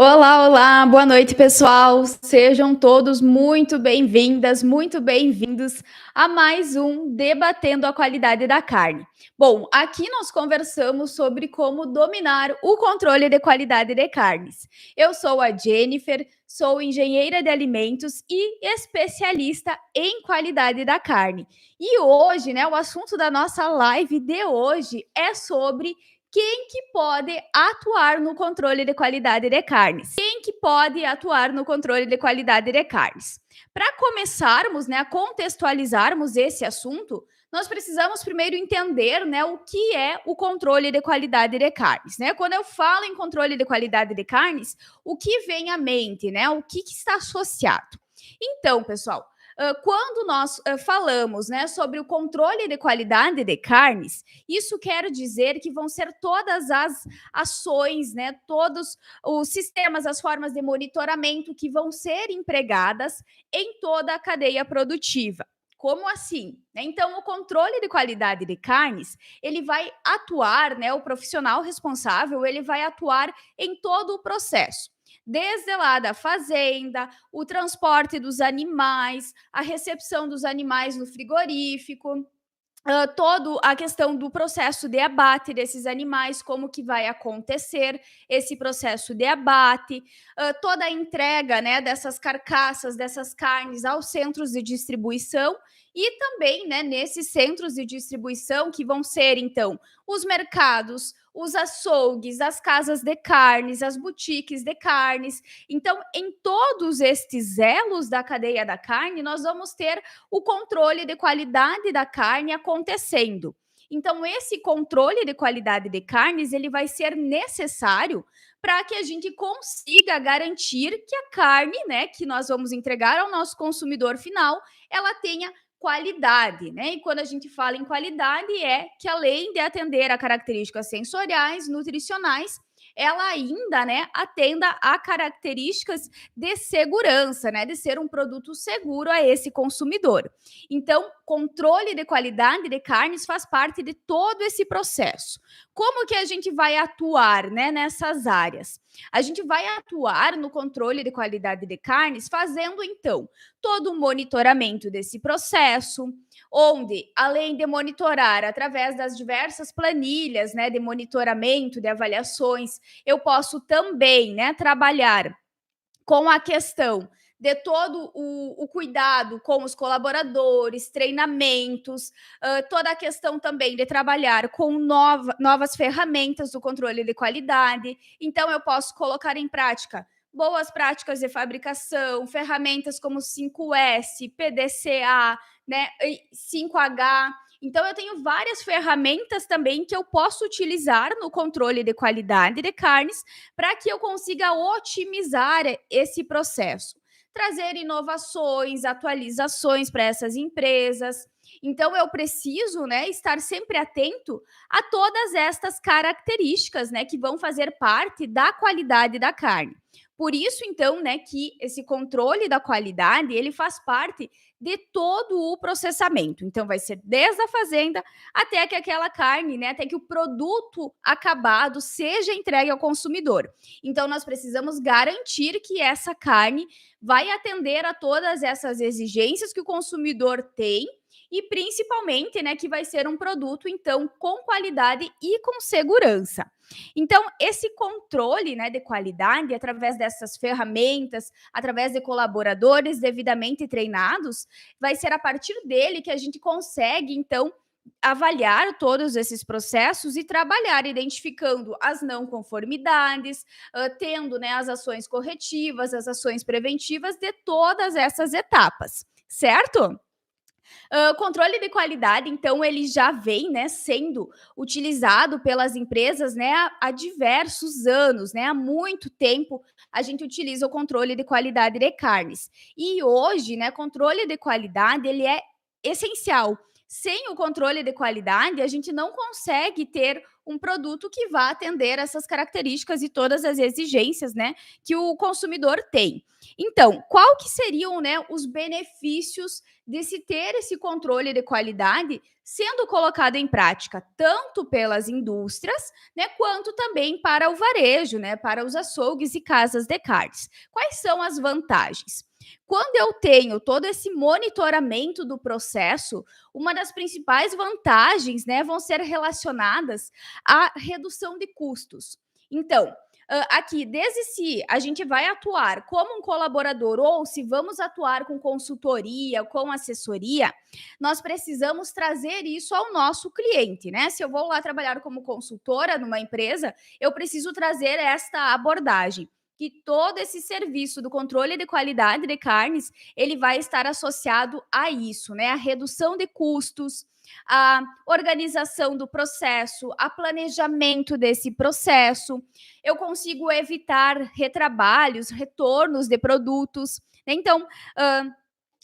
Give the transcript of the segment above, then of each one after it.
Olá, olá, boa noite, pessoal. Sejam todos muito bem-vindas, muito bem-vindos a mais um Debatendo a Qualidade da Carne. Bom, aqui nós conversamos sobre como dominar o controle de qualidade de carnes. Eu sou a Jennifer, sou engenheira de alimentos e especialista em qualidade da carne. E hoje, o assunto da nossa live de hoje é sobre quem que pode atuar no controle de qualidade de carnes? Quem que pode atuar no controle de qualidade de carnes? Para começarmos, a contextualizarmos esse assunto, nós precisamos primeiro entender, o que é o controle de qualidade de carnes, Quando eu falo em controle de qualidade de carnes, o que vem à mente, O que está associado? Então, pessoal, quando nós falamos, sobre o controle de qualidade de carnes, isso quer dizer que vão ser todas as ações, todos os sistemas, as formas de monitoramento que vão ser empregadas em toda a cadeia produtiva. Como assim? Então, o controle de qualidade de carnes, ele vai atuar, o profissional responsável, ele vai atuar em todo o processo. Desde lá da fazenda, o transporte dos animais, a recepção dos animais no frigorífico, toda a questão do processo de abate desses animais, como que vai acontecer esse processo de abate, toda a entrega, dessas carcaças, dessas carnes aos centros de distribuição e também, nesses centros de distribuição que vão ser, então, os mercados, os açougues, as casas de carnes, as boutiques de carnes. Então, em todos estes elos da cadeia da carne, nós vamos ter o controle de qualidade da carne acontecendo. Então, esse controle de qualidade de carnes, ele vai ser necessário para que a gente consiga garantir que a carne, que nós vamos entregar ao nosso consumidor final, ela tenha qualidade, E quando a gente fala em qualidade, é que além de atender a características sensoriais, nutricionais, ela ainda, atenda a características de segurança, de ser um produto seguro a esse consumidor. Então, controle de qualidade de carnes faz parte de todo esse processo. Como que a gente vai atuar, nessas áreas? A gente vai atuar no controle de qualidade de carnes fazendo, então, todo o monitoramento desse processo, onde, além de monitorar através das diversas planilhas, de monitoramento, de avaliações, eu posso também, trabalhar com a questão de todo o cuidado com os colaboradores, treinamentos, toda a questão também de trabalhar com novas ferramentas do controle de qualidade. Então, eu posso colocar em prática boas práticas de fabricação, ferramentas como 5S, PDCA, 5H. Então, eu tenho várias ferramentas também que eu posso utilizar no controle de qualidade de carnes para que eu consiga otimizar esse processo, trazer inovações, atualizações para essas empresas. Então, eu preciso, estar sempre atento a todas estas características, que vão fazer parte da qualidade da carne. Por isso, então, que esse controle da qualidade, ele faz parte de todo o processamento. Então, vai ser desde a fazenda até que aquela carne, até que o produto acabado seja entregue ao consumidor. Então, nós precisamos garantir que essa carne vai atender a todas essas exigências que o consumidor tem e principalmente, que vai ser um produto, então, com qualidade e com segurança. Então, esse controle, de qualidade, através dessas ferramentas, através de colaboradores devidamente treinados, vai ser a partir dele que a gente consegue, então, avaliar todos esses processos e trabalhar identificando as não conformidades, tendo, as ações corretivas, as ações preventivas de todas essas etapas, certo? O controle de qualidade, então, ele já vem, sendo utilizado pelas empresas, há diversos anos, há muito tempo a gente utiliza o controle de qualidade de carnes. E hoje, controle de qualidade, ele é essencial, sem o controle de qualidade, a gente não consegue ter um produto que vá atender essas características e todas as exigências, né, que o consumidor tem. Então, qual que seriam, né, os benefícios de se ter esse controle de qualidade sendo colocado em prática tanto pelas indústrias, né, quanto também para o varejo, né, para os açougues e casas de carnes? Quais são as vantagens? Quando eu tenho todo esse monitoramento do processo, uma das principais vantagens, né, vão ser relacionadas à redução de custos. Então, aqui, desde se a gente vai atuar como um colaborador ou se vamos atuar com consultoria, com assessoria, nós precisamos trazer isso ao nosso cliente, né? Se eu vou lá trabalhar como consultora numa empresa, eu preciso trazer esta abordagem, que todo esse serviço do controle de qualidade de carnes, ele vai estar associado a isso, né? A redução de custos, a organização do processo, a planejamento desse processo. Eu consigo evitar retrabalhos, retornos de produtos. Então,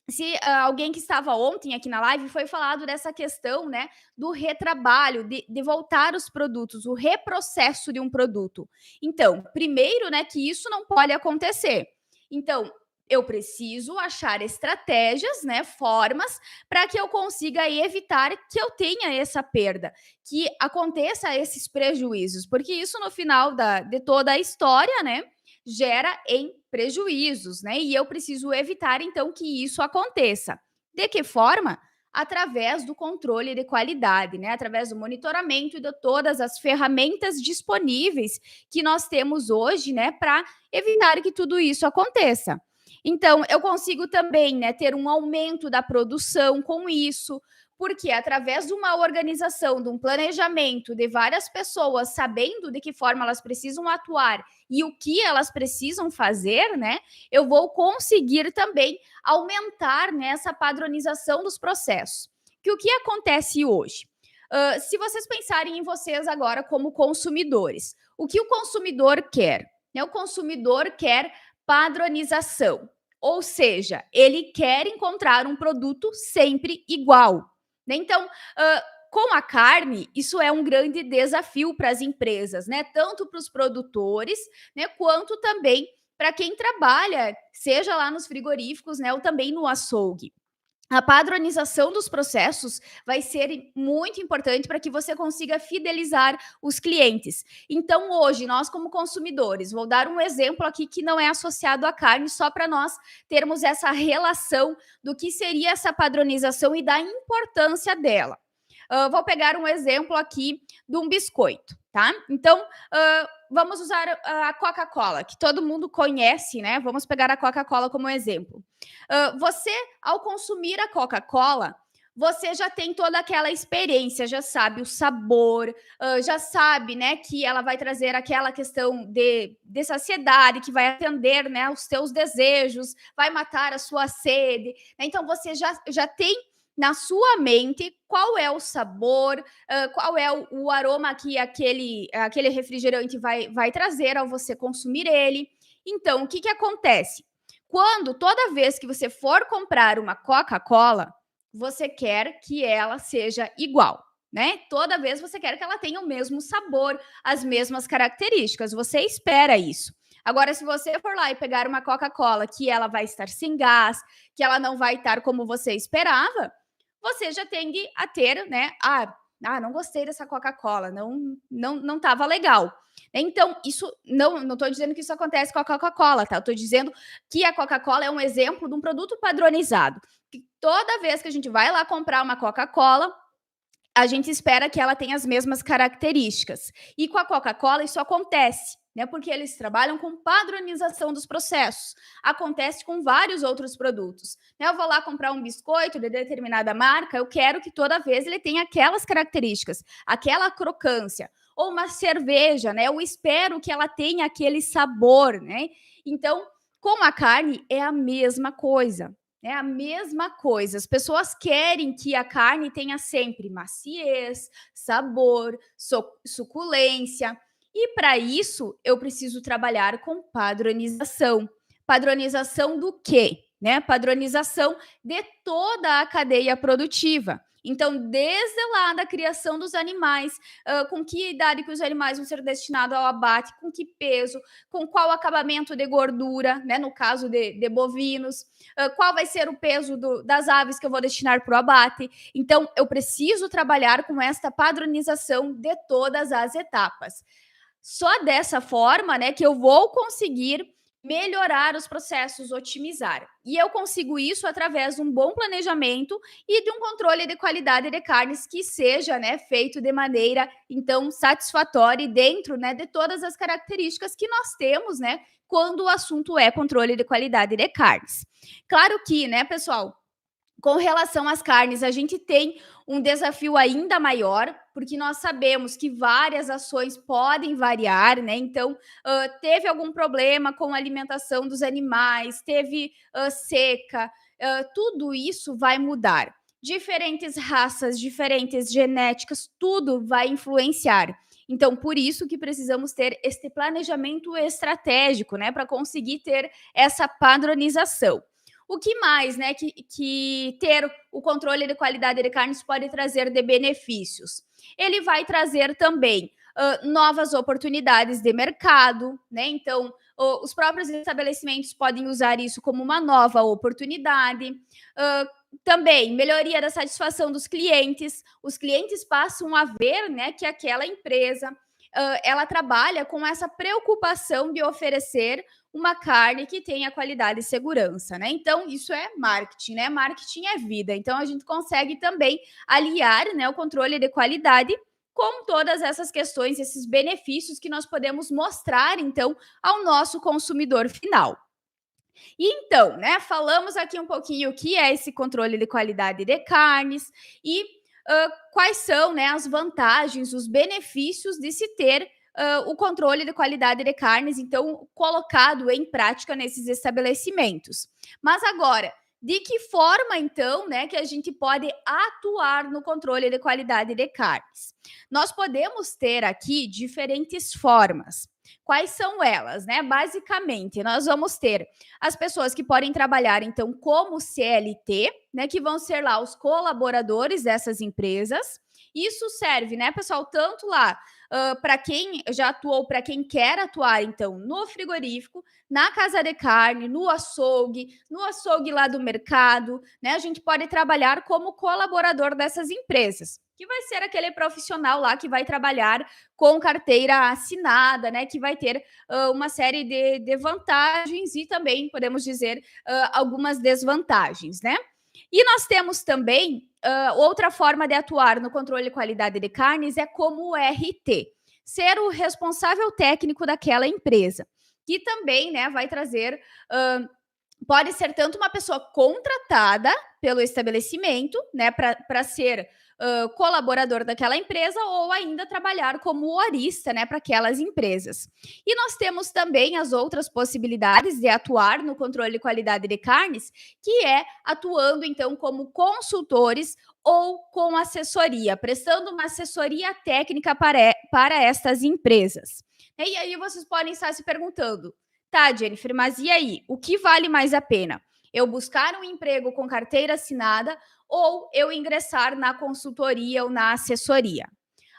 se alguém que estava ontem aqui na live foi falado dessa questão, né, do retrabalho, de voltar os produtos, o reprocesso de um produto. Então, primeiro, né, que isso não pode acontecer. Então, eu preciso achar estratégias, né, formas para que eu consiga evitar que eu tenha essa perda, que aconteça esses prejuízos, porque isso no final de toda a história, né, gera em prejuízos, né? E eu preciso evitar, então, que isso aconteça. De que forma? Através do controle de qualidade, né? Através do monitoramento e de todas as ferramentas disponíveis que nós temos hoje, né? Para evitar que tudo isso aconteça. Então, eu consigo também, né, ter um aumento da produção com isso, porque através de uma organização, de um planejamento de várias pessoas sabendo de que forma elas precisam atuar e o que elas precisam fazer, né? Eu vou conseguir também aumentar, né, essa padronização dos processos. Que o que acontece hoje? Se vocês pensarem em vocês agora como consumidores, o que o consumidor quer? Né? O consumidor quer padronização, ou seja, ele quer encontrar um produto sempre igual. Né? Então, com a carne, isso é um grande desafio para as empresas, né? Tanto para os produtores, né? Quanto também para quem trabalha, seja lá nos frigoríficos, né? Ou também no açougue. A padronização dos processos vai ser muito importante para que você consiga fidelizar os clientes. Então, hoje, nós, como consumidores, vou dar um exemplo aqui que não é associado à carne, só para nós termos essa relação do que seria essa padronização e da importância dela. Vou pegar um exemplo aqui de um biscoito, tá? Então, vamos usar a Coca-Cola, que todo mundo conhece, né? Vamos pegar a Coca-Cola como exemplo. Você, ao consumir a Coca-Cola, você já tem toda aquela experiência, já sabe o sabor, já sabe, né, que ela vai trazer aquela questão de saciedade, que vai atender, né, os teus desejos, vai matar a sua sede. Né? Então, você já tem na sua mente qual é o sabor, qual é o aroma que aquele refrigerante vai trazer ao você consumir ele. Então, o que, que acontece? Quando toda vez que você for comprar uma Coca-Cola, você quer que ela seja igual, né? Toda vez você quer que ela tenha o mesmo sabor, as mesmas características. Você espera isso. Agora, se você for lá e pegar uma Coca-Cola que ela vai estar sem gás, que ela não vai estar como você esperava, você já tende a ter, né? Não gostei dessa Coca-Cola, não estava legal. Então, isso não estou dizendo que isso acontece com a Coca-Cola, tá? Eu estou dizendo que a Coca-Cola é um exemplo de um produto padronizado. Que toda vez que a gente vai lá comprar uma Coca-Cola, a gente espera que ela tenha as mesmas características. E com a Coca-Cola isso acontece, né? Porque eles trabalham com padronização dos processos. Acontece com vários outros produtos. Né? Eu vou lá comprar um biscoito de determinada marca, eu quero que toda vez ele tenha aquelas características, aquela crocância. Ou uma cerveja, né? Eu espero que ela tenha aquele sabor, né? Então, com a carne é a mesma coisa. É a mesma coisa. As pessoas querem que a carne tenha sempre maciez, sabor, suculência. E para isso, eu preciso trabalhar com padronização. Padronização do quê? Né? Padronização de toda a cadeia produtiva. Então, desde lá da criação dos animais, com que idade que os animais vão ser destinados ao abate, com que peso, com qual acabamento de gordura, né, no caso de bovinos, qual vai ser o peso das aves que eu vou destinar para o abate. Então, eu preciso trabalhar com esta padronização de todas as etapas. Só dessa forma, né, que eu vou conseguir melhorar os processos, otimizar. E eu consigo isso através de um bom planejamento e de um controle de qualidade de carnes que seja, né, feito de maneira, então, satisfatória e dentro, né, de todas as características que nós temos, né, quando o assunto é controle de qualidade de carnes. Claro que, né, pessoal, com relação às carnes, a gente tem um desafio ainda maior, porque nós sabemos que várias ações podem variar, né? Então, teve algum problema com a alimentação dos animais, teve seca, tudo isso vai mudar. Diferentes raças, diferentes genéticas, tudo vai influenciar. Então, por isso que precisamos ter este planejamento estratégico, né? Para conseguir ter essa padronização. O que mais, né, que ter o controle de qualidade de carnes pode trazer de benefícios? Ele vai trazer também novas oportunidades de mercado, né? Então, os próprios estabelecimentos podem usar isso como uma nova oportunidade. Também melhoria da satisfação dos clientes. Os clientes passam a ver, né, que aquela empresa ela trabalha com essa preocupação de oferecer uma carne que tenha qualidade e segurança, né? Então, isso é marketing, né? Marketing é vida. Então, a gente consegue também aliar, né, o controle de qualidade com todas essas questões, esses benefícios que nós podemos mostrar, então, ao nosso consumidor final. E então, né, falamos aqui um pouquinho o que é esse controle de qualidade de carnes e quais são, né, as vantagens, os benefícios de se ter o controle de qualidade de carnes, então, colocado em prática nesses estabelecimentos. Mas agora, de que forma, então, né, que a gente pode atuar no controle de qualidade de carnes? Nós podemos ter aqui diferentes formas. Quais são elas, né? Basicamente, nós vamos ter as pessoas que podem trabalhar, então, como CLT, né, que vão ser lá os colaboradores dessas empresas. Isso serve, né, pessoal, tanto lá para quem já atuou, para quem quer atuar, então, no frigorífico, na casa de carne, no açougue lá do mercado, né? A gente pode trabalhar como colaborador dessas empresas, que vai ser aquele profissional lá que vai trabalhar com carteira assinada, né? Que vai ter uma série de vantagens e também, podemos dizer, algumas desvantagens, né? E nós temos também outra forma de atuar no controle de qualidade de carnes é como o RT, ser o responsável técnico daquela empresa, que também, né, vai trazer, pode ser tanto uma pessoa contratada pelo estabelecimento, né, para ser colaborador daquela empresa ou ainda trabalhar como horista, né, para aquelas empresas. E nós temos também as outras possibilidades de atuar no controle de qualidade de carnes, que é atuando então como consultores ou com assessoria, prestando uma assessoria técnica para estas empresas. E aí vocês podem estar se perguntando, tá, Jennifer, mas e aí? O que vale mais a pena? Eu buscar um emprego com carteira assinada ou eu ingressar na consultoria ou na assessoria?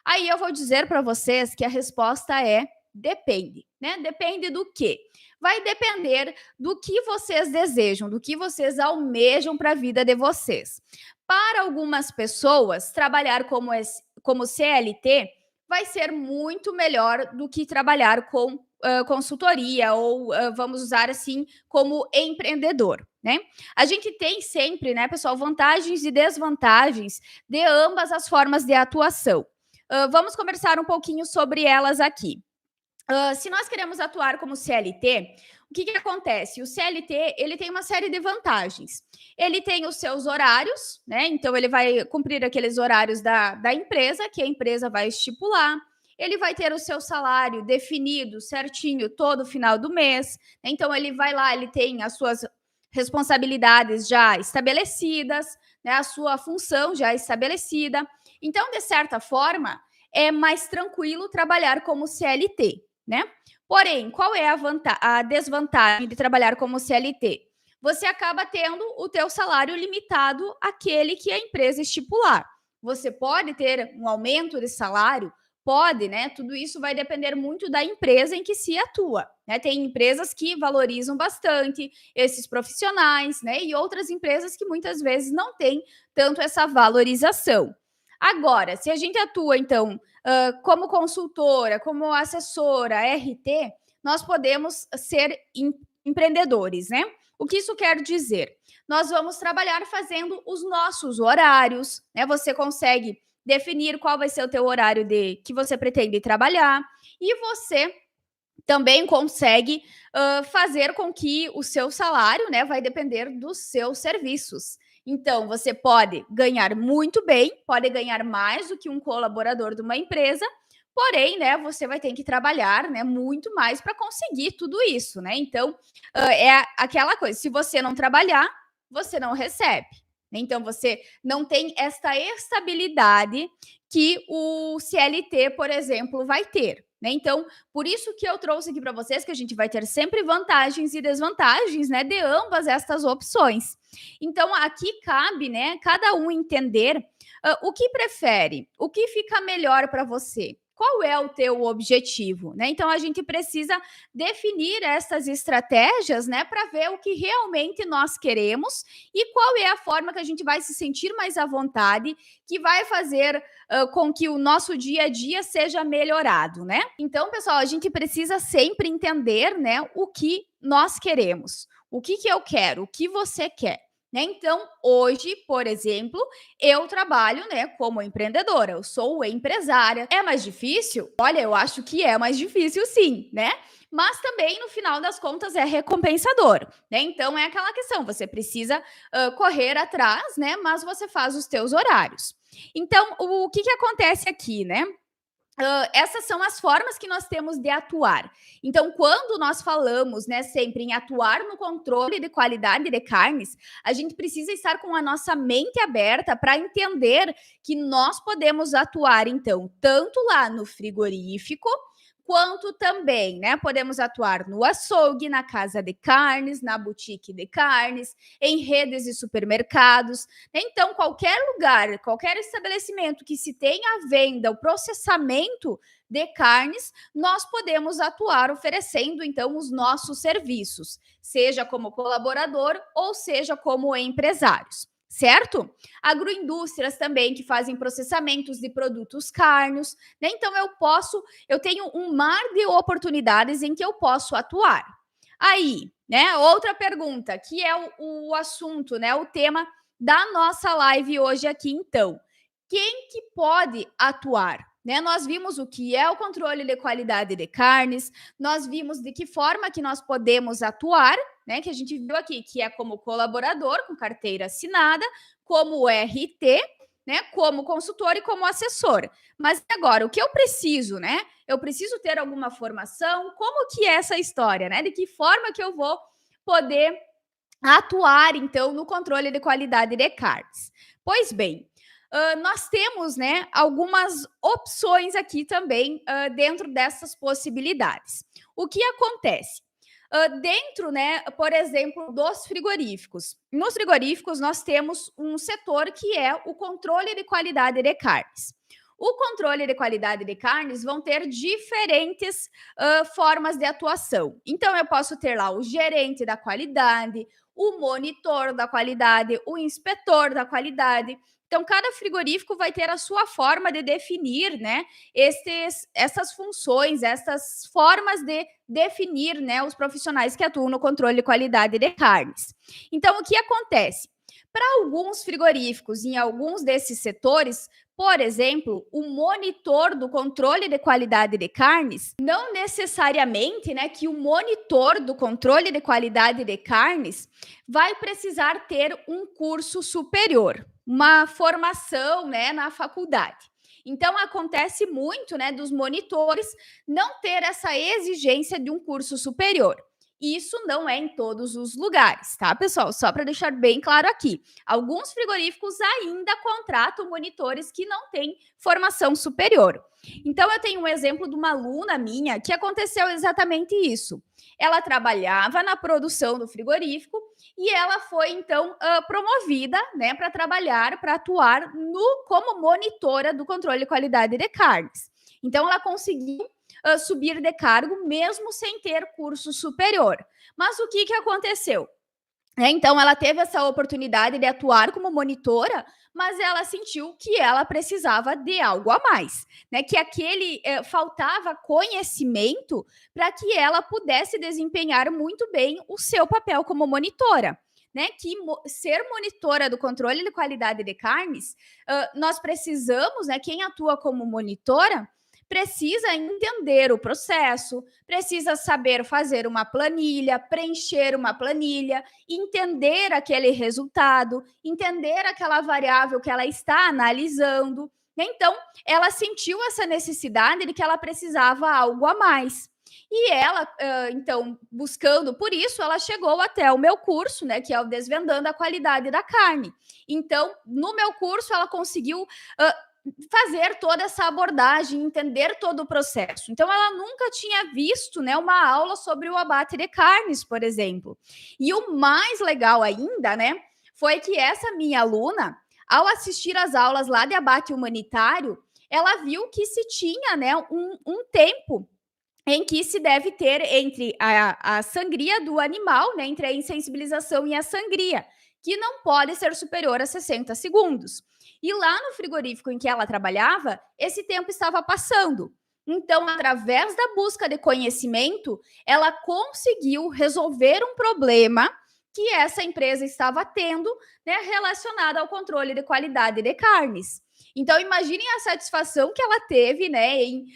Aí eu vou dizer para vocês que a resposta é depende, né? Depende do quê? Vai depender do que vocês desejam, do que vocês almejam para a vida de vocês. Para algumas pessoas, trabalhar como CLT vai ser muito melhor do que trabalhar com consultoria ou vamos usar assim como empreendedor, né? A gente tem sempre, né, pessoal, vantagens e desvantagens de ambas as formas de atuação. Vamos conversar um pouquinho sobre elas aqui. Se nós queremos atuar como CLT, o que acontece? O CLT ele tem uma série de vantagens. Ele tem os seus horários, né? Então ele vai cumprir aqueles horários da empresa, que a empresa vai estipular. Ele vai ter o seu salário definido certinho todo final do mês. Então ele vai lá, ele tem as suas responsabilidades já estabelecidas, né? A sua função já estabelecida. Então, de certa forma, é mais tranquilo trabalhar como CLT, né? Porém, qual é a desvantagem de trabalhar como CLT? Você acaba tendo o teu salário limitado àquele que a empresa estipular. Você pode ter um aumento de salário? Pode, né? Tudo isso vai depender muito da empresa em que se atua, né? Tem empresas que valorizam bastante esses profissionais, né? E outras empresas que muitas vezes não têm tanto essa valorização. Agora, se a gente atua, então, como consultora, como assessora, RT, nós podemos ser empreendedores, né? O que isso quer dizer? Nós vamos trabalhar fazendo os nossos horários, né? Você consegue definir qual vai ser o teu horário de que você pretende trabalhar e você também consegue fazer com que o seu salário, né, vai depender dos seus serviços. Então, você pode ganhar muito bem, pode ganhar mais do que um colaborador de uma empresa, porém, né, você vai ter que trabalhar, né, muito mais para conseguir tudo isso, né? Então, é aquela coisa, se você não trabalhar, você não recebe. Então, você não tem esta estabilidade que o CLT, por exemplo, vai ter. Né? Então, por isso que eu trouxe aqui para vocês que a gente vai ter sempre vantagens e desvantagens, né, de ambas estas opções. Então, aqui cabe, né, cada um entender o que prefere, o que fica melhor para você. Qual é o teu objetivo, né? Então a gente precisa definir essas estratégias, né, para ver o que realmente nós queremos e qual é a forma que a gente vai se sentir mais à vontade, que vai fazer com que o nosso dia a dia seja melhorado, né? Então, pessoal, a gente precisa sempre entender, né, o que nós queremos, o que eu quero, o que você quer. Né? Então, hoje, por exemplo, eu trabalho, né, como empreendedora, eu sou empresária. É mais difícil? Olha, eu acho que é mais difícil sim, né? Mas também, no final das contas, é recompensador, né? Então, é aquela questão, você precisa correr atrás, né? Mas você faz os teus horários. Então, o que acontece aqui, né? Essas são as formas que nós temos de atuar. Então, quando nós falamos, né, sempre em atuar no controle de qualidade de carnes, a gente precisa estar com a nossa mente aberta para entender que nós podemos atuar, então, tanto lá no frigorífico, quanto também, né, podemos atuar no açougue, na casa de carnes, na boutique de carnes, em redes de supermercados. Então, qualquer lugar, qualquer estabelecimento que se tenha à venda o processamento de carnes, nós podemos atuar oferecendo, então, os nossos serviços, seja como colaborador ou seja como empresários. Certo? Agroindústrias também que fazem processamentos de produtos carnes, né? Então eu tenho um mar de oportunidades em que eu posso atuar. Aí, né, outra pergunta, que é o assunto, né, o tema da nossa live hoje aqui, então. Quem que pode atuar? Né? Nós vimos o que é o controle de qualidade de carnes, nós vimos de que forma que nós podemos atuar, né? Que a gente viu aqui, que é como colaborador, com carteira assinada, como RT, né? Como consultor e como assessor. Mas agora, o que eu preciso, né? Eu preciso ter alguma formação? Como que é essa história, né? De que forma que eu vou poder atuar, então, no controle de qualidade de carnes? Pois bem, nós temos, né, algumas opções aqui também dentro dessas possibilidades. O que acontece? Dentro, né, por exemplo, dos frigoríficos. Nos frigoríficos, nós temos um setor que é o controle de qualidade de carnes. O controle de qualidade de carnes vão ter diferentes formas de atuação. Então, eu posso ter lá o gerente da qualidade, o monitor da qualidade, o inspetor da qualidade. Então, cada frigorífico vai ter a sua forma de definir, né, essas funções, essas formas de definir, né, os profissionais que atuam no controle de qualidade de carnes. Então, o que acontece? Para alguns frigoríficos, em alguns desses setores, por exemplo, o monitor do controle de qualidade de carnes, não necessariamente, né, que o monitor do controle de qualidade de carnes vai precisar ter um curso superior, uma formação, né, na faculdade. Então, acontece muito, né, dos monitores não ter essa exigência de um curso superior. Isso não é em todos os lugares, tá, pessoal? Só para deixar bem claro aqui. Alguns frigoríficos ainda contratam monitores que não têm formação superior. Então, eu tenho um exemplo de uma aluna minha que aconteceu exatamente isso. Ela trabalhava na produção do frigorífico e ela foi, então, promovida, né, para trabalhar, para atuar como monitora do controle de qualidade de carnes. Então, ela conseguiu subir de cargo, mesmo sem ter curso superior. Mas o que aconteceu? Então, ela teve essa oportunidade de atuar como monitora, mas ela sentiu que ela precisava de algo a mais, né? Que faltava conhecimento para que ela pudesse desempenhar muito bem o seu papel como monitora. Né, ser monitora do controle de qualidade de carnes, nós precisamos, né, quem atua como monitora, precisa entender o processo, precisa saber fazer uma planilha, preencher uma planilha, entender aquele resultado, entender aquela variável que ela está analisando. Então, ela sentiu essa necessidade de que ela precisava algo a mais. E ela, então, buscando por isso, ela chegou até o meu curso, né, que é o Desvendando a Qualidade da Carne. Então, no meu curso, ela conseguiu fazer toda essa abordagem, entender todo o processo. Então, ela nunca tinha visto, né, uma aula sobre o abate de carnes, por exemplo. E o mais legal ainda, né, foi que essa minha aluna, ao assistir às aulas lá de abate humanitário, ela viu que se tinha, né, um tempo em que se deve ter entre a sangria do animal, né, entre a insensibilização e a sangria, que não pode ser superior a 60 segundos. E lá no frigorífico em que ela trabalhava, esse tempo estava passando. Então, através da busca de conhecimento, ela conseguiu resolver um problema que essa empresa estava tendo, né, relacionado ao controle de qualidade de carnes. Então, imaginem a satisfação que ela teve, né, em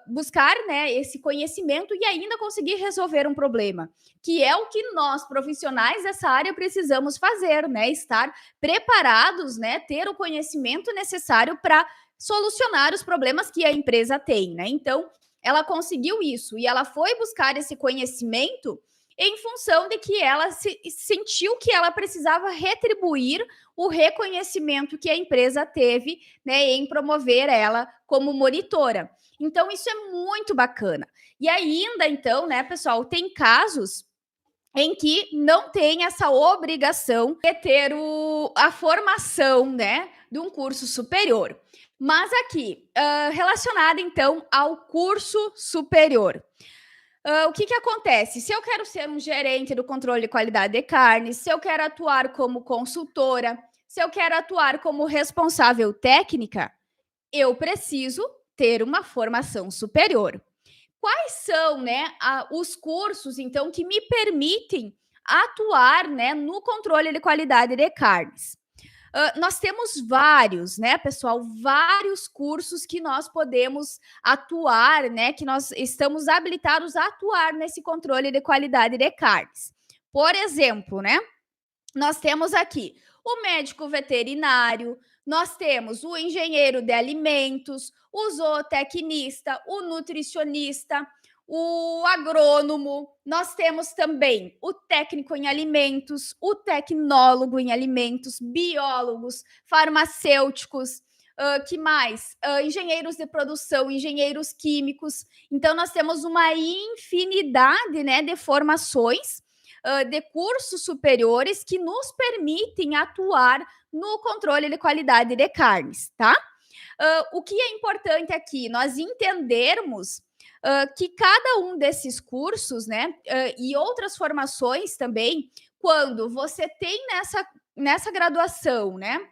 buscar, né, esse conhecimento e ainda conseguir resolver um problema, que é o que nós, profissionais dessa área, precisamos fazer, né, estar preparados, né, ter o conhecimento necessário para solucionar os problemas que a empresa tem, né? Então, ela conseguiu isso e ela foi buscar esse conhecimento em função de que ela sentiu que ela precisava retribuir o reconhecimento que a empresa teve, né, em promover ela como monitora. Então, isso é muito bacana. E ainda, então, né, pessoal, tem casos em que não tem essa obrigação de ter a formação, né, de um curso superior. Mas aqui, relacionada, então, ao curso superior. O que acontece? Se eu quero ser um gerente do controle de qualidade de carne, se eu quero atuar como consultora, se eu quero atuar como responsável técnica, eu preciso ter uma formação superior. Quais são, né, os cursos, então, que me permitem atuar, né, no controle de qualidade de carnes? Nós temos vários, né, pessoal, vários cursos que nós podemos atuar, né, que nós estamos habilitados a atuar nesse controle de qualidade de carnes. Por exemplo, né, nós temos aqui o médico veterinário, nós temos o engenheiro de alimentos, o zootecnista, o nutricionista, o agrônomo, nós temos também o técnico em alimentos, o tecnólogo em alimentos, biólogos, farmacêuticos, que mais? Engenheiros de produção, engenheiros químicos. Então, nós temos uma infinidade, né, de formações, de cursos superiores que nos permitem atuar no controle de qualidade de carnes, tá? O que é importante aqui? Nós entendermos que cada um desses cursos, né, e outras formações também, quando você tem nessa graduação, né,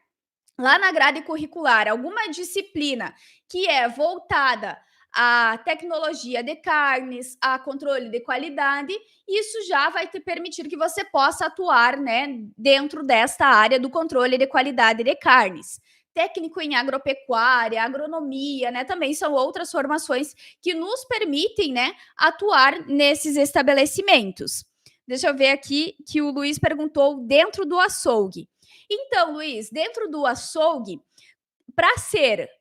lá na grade curricular, alguma disciplina que é voltada à tecnologia de carnes, a controle de qualidade, isso já vai te permitir que você possa atuar, né, dentro desta área do controle de qualidade de carnes. Técnico em agropecuária, agronomia, né, também são outras formações que nos permitem, né, atuar nesses estabelecimentos. Deixa eu ver aqui que o Luiz perguntou dentro do açougue. Então, Luiz, dentro do açougue, para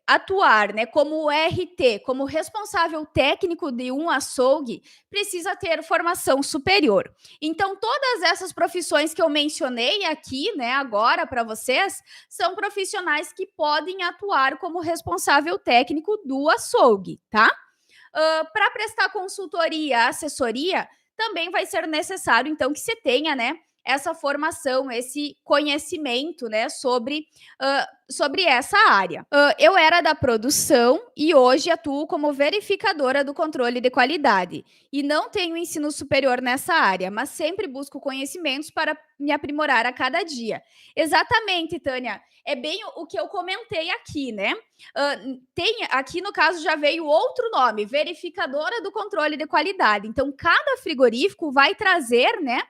atuar, né, como RT, como responsável técnico de um açougue, precisa ter formação superior. Então, todas essas profissões que eu mencionei aqui, né, agora para vocês, são profissionais que podem atuar como responsável técnico do açougue, tá? Para prestar consultoria, assessoria, também vai ser necessário, então, que você tenha, né, essa formação, esse conhecimento, né, sobre essa área. Eu era da produção e hoje atuo como verificadora do controle de qualidade. E não tenho ensino superior nessa área, mas sempre busco conhecimentos para me aprimorar a cada dia. Exatamente, Tânia. É bem o que eu comentei aqui, né? Tem aqui, no caso, já veio outro nome, verificadora do controle de qualidade. Então, cada frigorífico vai trazer, né,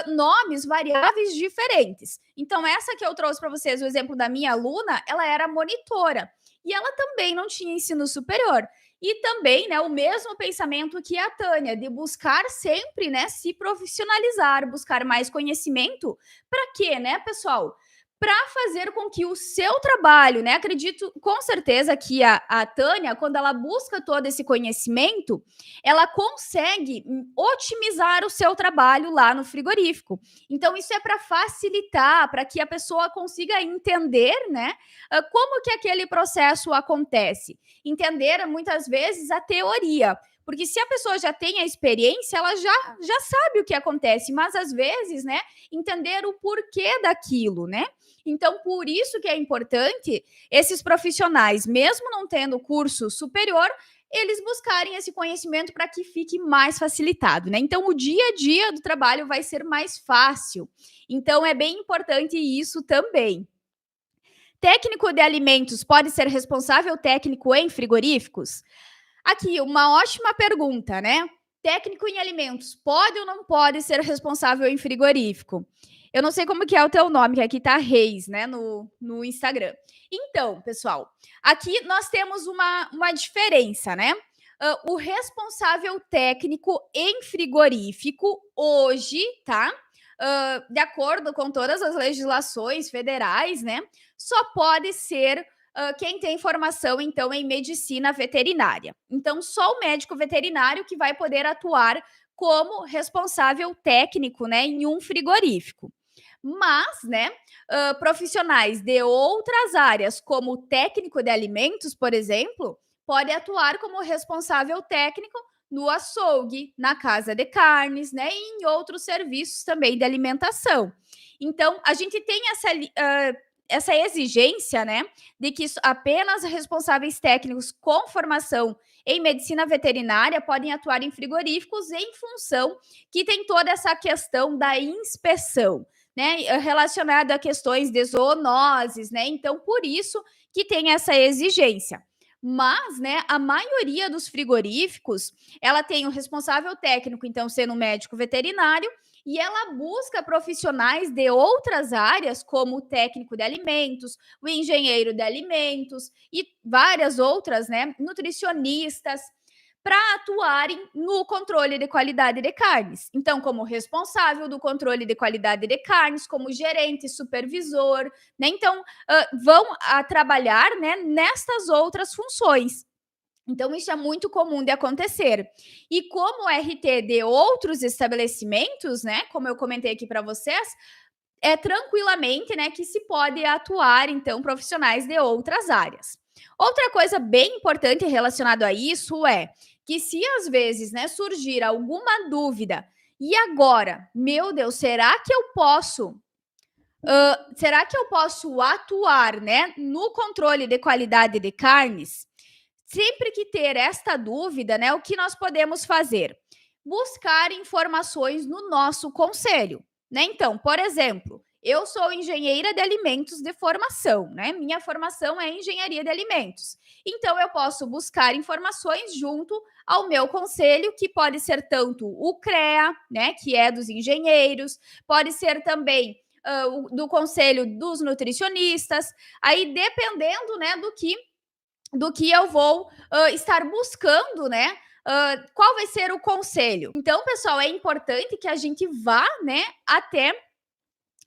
nomes variáveis diferentes. Então, essa que eu trouxe para vocês, o exemplo da minha aluna, ela era monitora e ela também não tinha ensino superior. E também, né, o mesmo pensamento que a Tânia, de buscar sempre, né, se profissionalizar, buscar mais conhecimento. Para quê, né, pessoal? Para fazer com que o seu trabalho, né? Acredito com certeza que a Tânia, quando ela busca todo esse conhecimento, ela consegue otimizar o seu trabalho lá no frigorífico. Então, isso é para facilitar, para que a pessoa consiga entender, né? Como que aquele processo acontece. Entender, muitas vezes, a teoria. Porque se a pessoa já tem a experiência, ela já sabe o que acontece, mas às vezes, né, entender o porquê daquilo, né? Então, por isso que é importante esses profissionais, mesmo não tendo curso superior, eles buscarem esse conhecimento para que fique mais facilitado, né? Então, o dia a dia do trabalho vai ser mais fácil. Então, é bem importante isso também. Técnico de alimentos pode ser responsável técnico em frigoríficos? Aqui, uma ótima pergunta, né? Técnico em alimentos pode ou não pode ser responsável em frigorífico? Eu não sei como que é o teu nome, que aqui tá Reis, né, no Instagram. Então, pessoal, aqui nós temos uma diferença, né? O responsável técnico em frigorífico hoje, tá? De acordo com todas as legislações federais, né? Só pode ser quem tem formação, então, em medicina veterinária. Então, só o médico veterinário que vai poder atuar como responsável técnico, né, em um frigorífico. Mas, né, profissionais de outras áreas, como técnico de alimentos, por exemplo, pode atuar como responsável técnico no açougue, na casa de carnes, né, e em outros serviços também de alimentação. Então, a gente tem essa exigência, né, de que apenas responsáveis técnicos com formação em medicina veterinária podem atuar em frigoríficos em função que tem toda essa questão da inspeção, né, relacionada a questões de zoonoses, né? Então, por isso que tem essa exigência. Mas, né, a maioria dos frigoríficos, ela tem o responsável técnico, então, sendo um médico veterinário, e ela busca profissionais de outras áreas, como o técnico de alimentos, o engenheiro de alimentos e várias outras, né, nutricionistas, para atuarem no controle de qualidade de carnes. Então, como responsável do controle de qualidade de carnes, como gerente, supervisor, né? Então, vão trabalhar, né, nestas outras funções. Então, isso é muito comum de acontecer. E como RT de outros estabelecimentos, né, como eu comentei aqui para vocês, é tranquilamente, né, que se pode atuar, então, profissionais de outras áreas. Outra coisa bem importante relacionada a isso é que se às vezes, né, surgir alguma dúvida, e agora, meu Deus, será que eu posso atuar, né, no controle de qualidade de carnes? Sempre que ter esta dúvida, né, o que nós podemos fazer? Buscar informações no nosso conselho, né? Então, por exemplo, eu sou engenheira de alimentos de formação, né? Minha formação é engenharia de alimentos. Então, eu posso buscar informações junto ao meu conselho, que pode ser tanto o CREA, né, que é dos engenheiros, pode ser também do conselho dos nutricionistas. Aí, dependendo, né, do que eu vou estar buscando, né? Qual vai ser o conselho? Então, pessoal, é importante que a gente vá, né,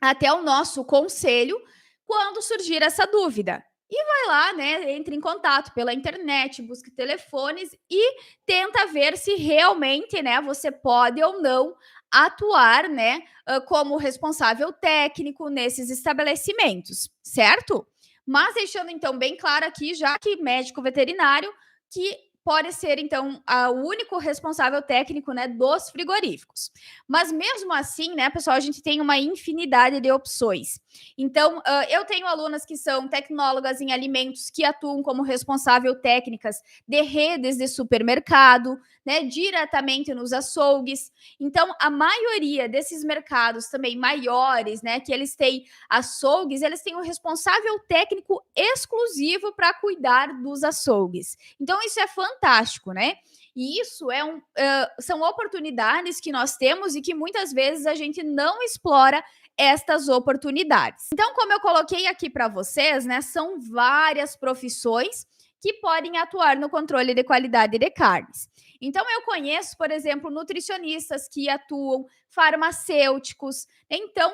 até o nosso conselho quando surgir essa dúvida. E vai lá, né, entre em contato pela internet, busque telefones e tenta ver se realmente, né, você pode ou não atuar, né, como responsável técnico nesses estabelecimentos, certo? Mas deixando então bem claro aqui, já que médico veterinário, que pode ser, então, o único responsável técnico, né, dos frigoríficos. Mas mesmo assim, né, pessoal, a gente tem uma infinidade de opções. Então, eu tenho alunas que são tecnólogas em alimentos que atuam como responsável técnicas de redes de supermercado, né, diretamente nos açougues. Então, a maioria desses mercados também maiores, né, que eles têm açougues, eles têm um responsável técnico exclusivo para cuidar dos açougues. Então, isso é fantástico, né? E isso são oportunidades que nós temos e que muitas vezes a gente não explora estas oportunidades. Então, como eu coloquei aqui para vocês, né, são várias profissões que podem atuar no controle de qualidade de carnes. Então, eu conheço, por exemplo, nutricionistas que atuam, farmacêuticos. Então,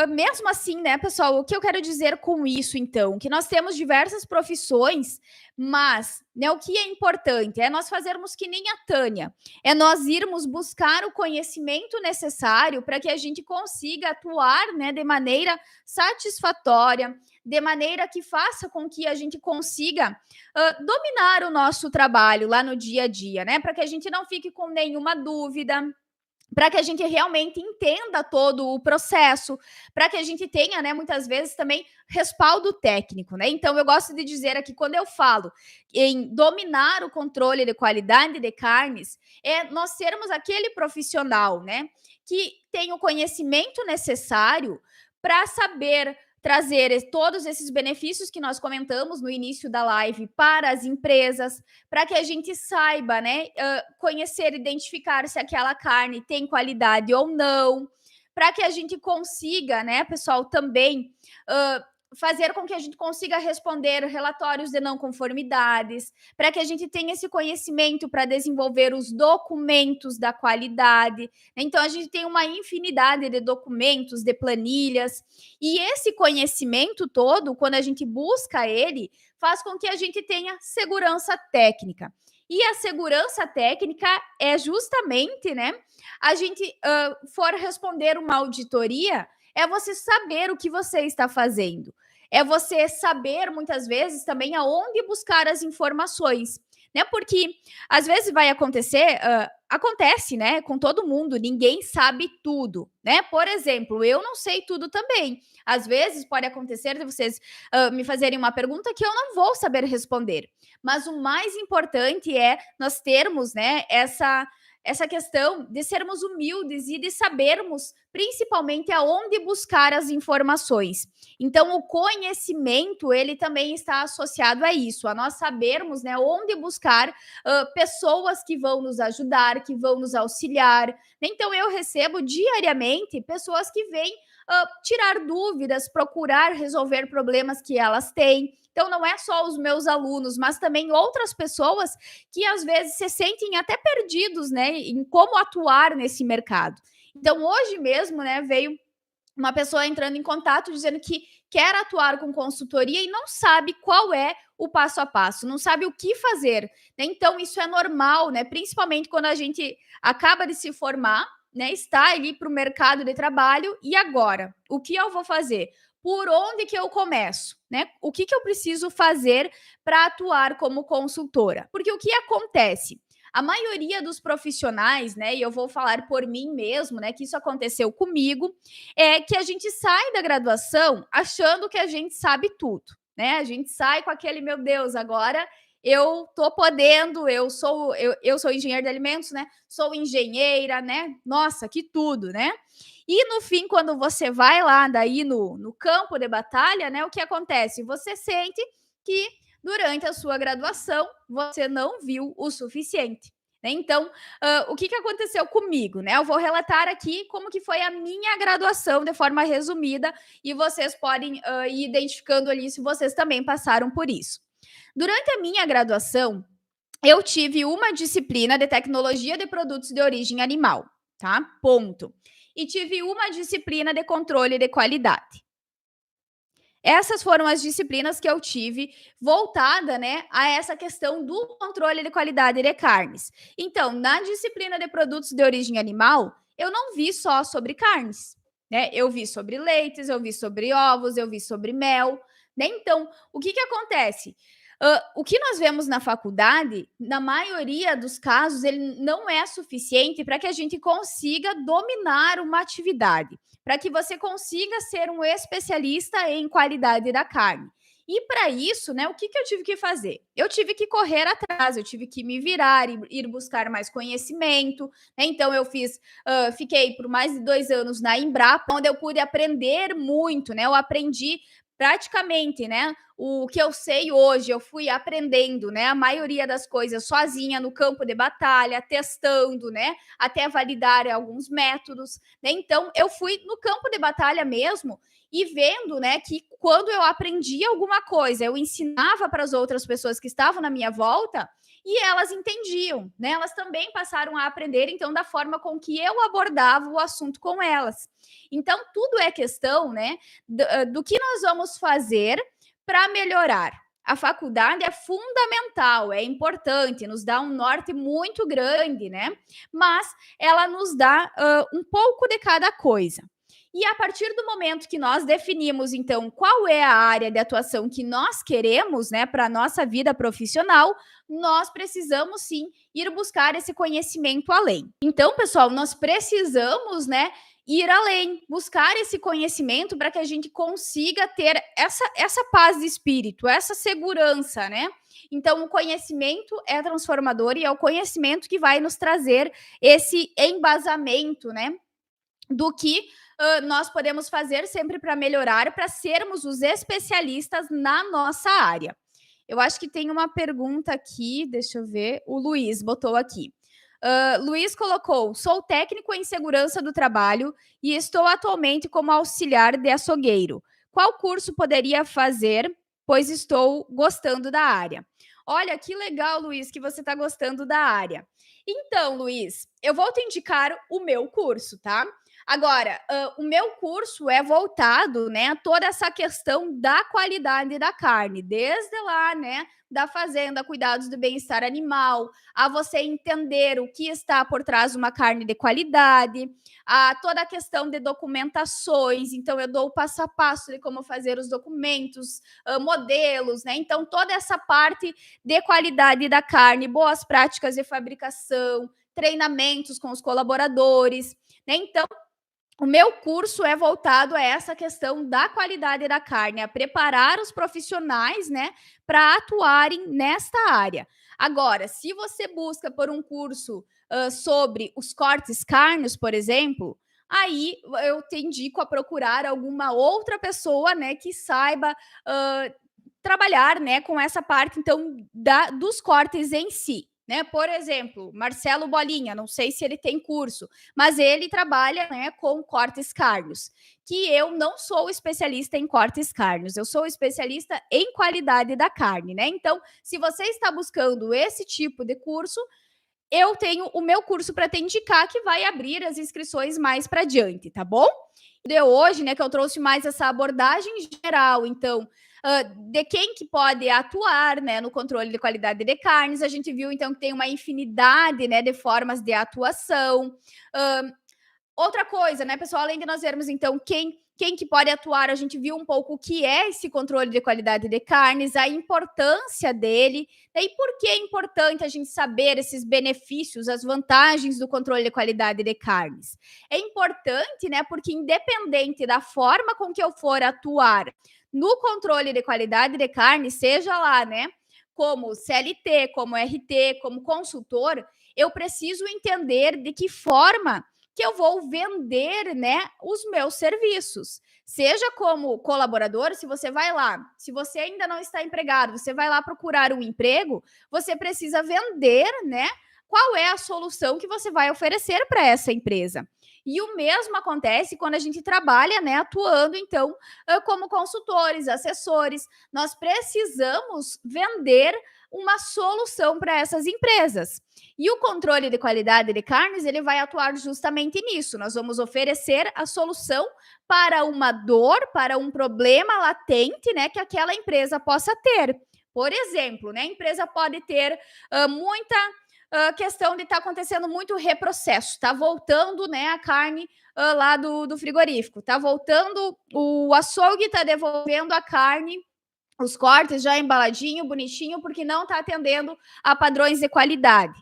mesmo assim, né, pessoal, o que eu quero dizer com isso, então? Que nós temos diversas profissões, mas, né, o que é importante é nós fazermos que nem a Tânia, é nós irmos buscar o conhecimento necessário para que a gente consiga atuar, né, de maneira satisfatória, de maneira que faça com que a gente consiga dominar o nosso trabalho lá no dia a dia, né, para que a gente não fique com nenhuma dúvida, para que a gente realmente entenda todo o processo, para que a gente tenha, né, muitas vezes também respaldo técnico, né? Então eu gosto de dizer aqui, quando eu falo em dominar o controle de qualidade de carnes, é nós sermos aquele profissional, né, que tem o conhecimento necessário para saber trazer todos esses benefícios que nós comentamos no início da live para as empresas, para que a gente saiba, né, conhecer, identificar se aquela carne tem qualidade ou não, para que a gente consiga, né, pessoal, também fazer com que a gente consiga responder relatórios de não conformidades, para que a gente tenha esse conhecimento para desenvolver os documentos da qualidade. Então, a gente tem uma infinidade de documentos, de planilhas, e esse conhecimento todo, quando a gente busca ele, faz com que a gente tenha segurança técnica. E a segurança técnica é justamente, né, a gente for responder uma auditoria, é você saber o que você está fazendo. É você saber, muitas vezes, também aonde buscar as informações, né? Porque às vezes vai acontecer, acontece, né, com todo mundo, ninguém sabe tudo, né? Por exemplo, eu não sei tudo também. Às vezes pode acontecer de vocês me fazerem uma pergunta que eu não vou saber responder. Mas o mais importante é nós termos, né, essa questão de sermos humildes e de sabermos principalmente aonde buscar as informações. Então, o conhecimento, ele também está associado a isso, a nós sabermos, né, onde buscar pessoas que vão nos ajudar, que vão nos auxiliar. Então, eu recebo diariamente pessoas que vêm tirar dúvidas, procurar resolver problemas que elas têm. Então, não é só os meus alunos, mas também outras pessoas que às vezes se sentem até perdidos, né, em como atuar nesse mercado. Então, hoje mesmo, né, veio uma pessoa entrando em contato dizendo que quer atuar com consultoria e não sabe qual é o passo a passo, não sabe o que fazer. Né? Então, isso é normal, né? Principalmente quando a gente acaba de se formar, né? Está ali para o mercado de trabalho, e agora? O que eu vou fazer? Por onde que eu começo? Né? O que eu preciso fazer para atuar como consultora? Porque o que acontece? A maioria dos profissionais, né, e eu vou falar por mim mesmo, né, que isso aconteceu comigo, é que a gente sai da graduação achando que a gente sabe tudo, né? A gente sai com aquele, meu Deus, agora eu tô podendo, eu sou engenheiro de alimentos, né? Sou engenheira, né? Nossa, que tudo, né? E no fim, quando você vai lá daí no campo de batalha, né? O que acontece? Você sente que durante a sua graduação você não viu o suficiente. Né? Então, o que aconteceu comigo? Né? Eu vou relatar aqui como que foi a minha graduação de forma resumida e vocês podem ir identificando ali se vocês também passaram por isso. Durante a minha graduação, eu tive uma disciplina de tecnologia de produtos de origem animal, tá? Ponto. E tive uma disciplina de controle de qualidade. Essas foram as disciplinas que eu tive voltada, né, a essa questão do controle de qualidade de carnes. Então, na disciplina de produtos de origem animal, eu não vi só sobre carnes, né? Eu vi sobre leites, eu vi sobre ovos, eu vi sobre mel, né? Então, o que acontece? O que nós vemos na faculdade, na maioria dos casos, ele não é suficiente para que a gente consiga dominar uma atividade, para que você consiga ser um especialista em qualidade da carne. E para isso, né, o que eu tive que fazer? Eu tive que correr atrás, eu tive que me virar, ir buscar mais conhecimento, né? Então eu fiquei por mais de 2 anos na Embrapa, onde eu pude aprender muito, né? Eu aprendi praticamente, né? O que eu sei hoje, eu fui aprendendo, né? A maioria das coisas sozinha no campo de batalha, testando, né? Até validar alguns métodos, né? Então, eu fui no campo de batalha mesmo e vendo, né, que quando eu aprendia alguma coisa, eu ensinava para as outras pessoas que estavam na minha volta e elas entendiam, né? Elas também passaram a aprender, então, da forma com que eu abordava o assunto com elas. Então, tudo é questão, né, do que nós vamos fazer para melhorar. A faculdade é fundamental, é importante, nos dá um norte muito grande, né? Mas ela nos dá um pouco de cada coisa. E a partir do momento que nós definimos, então, qual é a área de atuação que nós queremos, né, para a nossa vida profissional, nós precisamos sim ir buscar esse conhecimento além. Então, pessoal, nós precisamos, né, ir além, buscar esse conhecimento para que a gente consiga ter essa paz de espírito, essa segurança, né? Então, o conhecimento é transformador e é o conhecimento que vai nos trazer esse embasamento, né? Do que nós podemos fazer sempre para melhorar, para sermos os especialistas na nossa área. Eu acho que tem uma pergunta aqui, deixa eu ver. O Luiz botou aqui. Luiz colocou: sou técnico em segurança do trabalho e estou atualmente como auxiliar de açougueiro. Qual curso poderia fazer, pois estou gostando da área? Olha, que legal, Luiz, que você está gostando da área. Então, Luiz, eu vou te indicar o meu curso, tá? Agora, o meu curso é voltado, né, a toda essa questão da qualidade da carne, desde lá, né, da fazenda, cuidados do bem-estar animal, a você entender o que está por trás de uma carne de qualidade, a toda a questão de documentações. Então, eu dou o passo a passo de como fazer os documentos, modelos, né? Então, toda essa parte de qualidade da carne, boas práticas de fabricação, treinamentos com os colaboradores, né? Então, o meu curso é voltado a essa questão da qualidade da carne, a preparar os profissionais, né, para atuarem nesta área. Agora, se você busca por um curso sobre os cortes carnes, por exemplo, aí eu te indico a procurar alguma outra pessoa, né, que saiba trabalhar, né, com essa parte, então, dos cortes em si. Né? Por exemplo, Marcelo Bolinha, não sei se ele tem curso, mas ele trabalha, né, com cortes carnos, que eu não sou especialista em cortes carnos, eu sou especialista em qualidade da carne, né? Então, se você está buscando esse tipo de curso, eu tenho o meu curso para te indicar, que vai abrir as inscrições mais para adiante, tá bom? De hoje, né, que eu trouxe mais essa abordagem geral, então, de quem que pode atuar, né, no controle de qualidade de carnes. A gente viu, então, que tem uma infinidade, né, de formas de atuação. Outra coisa, né, pessoal, além de nós vermos, então, quem que pode atuar, a gente viu um pouco o que é esse controle de qualidade de carnes, a importância dele, né, e por que é importante a gente saber esses benefícios, as vantagens do controle de qualidade de carnes. É importante, né, porque independente da forma com que eu for atuar no controle de qualidade de carne, seja lá, né, como CLT, como RT, como consultor, eu preciso entender de que forma que eu vou vender, né, os meus serviços. Seja como colaborador, se você vai lá, se você ainda não está empregado, você vai lá procurar um emprego, você precisa vender, né, qual é a solução que você vai oferecer para essa empresa. E o mesmo acontece quando a gente trabalha, né, atuando, então, como consultores, assessores. Nós precisamos vender uma solução para essas empresas. E o controle de qualidade de carnes, ele vai atuar justamente nisso. Nós vamos oferecer a solução para uma dor, para um problema latente, né, que aquela empresa possa ter. Por exemplo, né, a empresa pode ter muita questão de estar acontecendo muito reprocesso, está voltando, né, a carne lá do frigorífico, está voltando, o açougue está devolvendo a carne, os cortes já embaladinho, bonitinho, porque não está atendendo a padrões de qualidade.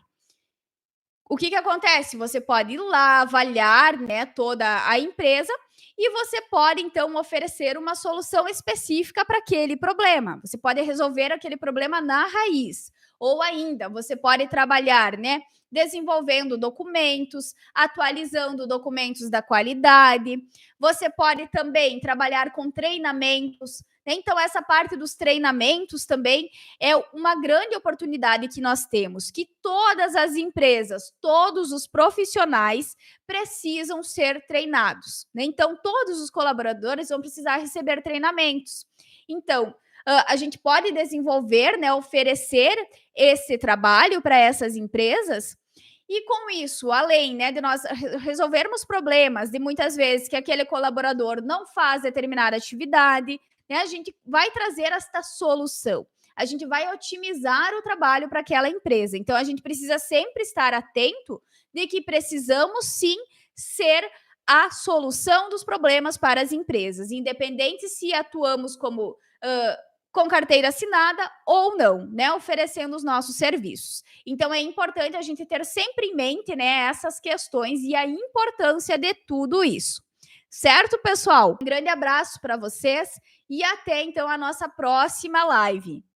O que acontece? Você pode ir lá avaliar, né, toda a empresa e você pode então oferecer uma solução específica para aquele problema. Você pode resolver aquele problema na raiz. Ou ainda, você pode trabalhar, né, desenvolvendo documentos, atualizando documentos da qualidade. Você pode também trabalhar com treinamentos. Então, essa parte dos treinamentos também é uma grande oportunidade que nós temos, que todas as empresas, todos os profissionais precisam ser treinados, né? Então, todos os colaboradores vão precisar receber treinamentos. Então, a gente pode desenvolver, né, oferecer esse trabalho para essas empresas. E com isso, além, né, de nós resolvermos problemas de muitas vezes que aquele colaborador não faz determinada atividade, né, a gente vai trazer esta solução. A gente vai otimizar o trabalho para aquela empresa. Então, a gente precisa sempre estar atento de que precisamos sim ser a solução dos problemas para as empresas, independente se atuamos como com carteira assinada ou não, né, oferecendo os nossos serviços. Então, é importante a gente ter sempre em mente, né, essas questões e a importância de tudo isso. Certo, pessoal? Um grande abraço para vocês e até então a nossa próxima live.